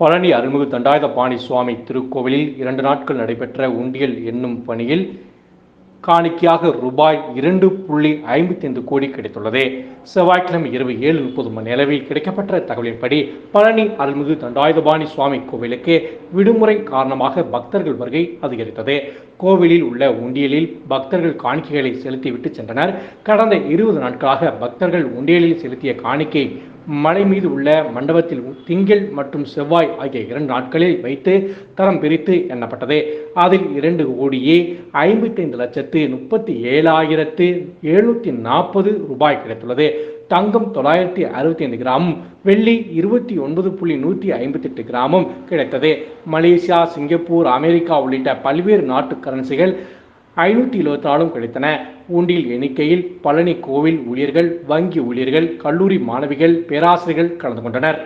பழனி அருள்மிகு தண்டாயுதபாணி சுவாமி திருக்கோவிலில் 2 நாட்கள் நடைபெற்ற உண்டியல் எண்ணும் பணியில் காணிக்கையாக ரூபாய் 2.55 கோடி கிடைத்துள்ளது. செவ்வாய்க்கிழமை இரவு 7:30 மணியளவில் கிடைக்கப்பட்ட தகவலின்படி பழனி அருள்மிகு தண்டாயுதபாணி சுவாமி கோவிலுக்கு விடுமுறை காரணமாக பக்தர்கள் வருகை அதிகரித்தது. கோவிலில் உள்ள உண்டியலில் பக்தர்கள் காணிக்கைகளை செலுத்திவிட்டு சென்றனர். கடந்த 20 நாட்களாக பக்தர்கள் உண்டியலில் செலுத்திய காணிக்கை மலை மீது உள்ள மண்டபத்தில் திங்கள் மற்றும் செவ்வாய் ஆகிய 2 நாட்களில் வைத்து தரம் பிரித்து எண்ணப்பட்டது. அதில் 2,55,37,740 ரூபாய் கிடைத்துள்ளது. தங்கம் 965 கிராமும், வெள்ளி 29.158 கிராமும் கிடைத்தது. மலேசியா, சிங்கப்பூர், அமெரிக்கா உள்ளிட்ட பல்வேறு நாட்டு கரன்சிகள் 524 கிடைத்தன. உண்டியல் எண்ணிக்கையில் பழனி கோவில் ஊழியர்கள், வங்கி ஊழியர்கள், கல்லூரி மாணவிகள், பேராசிரியர்கள் கலந்து கொண்டனர்.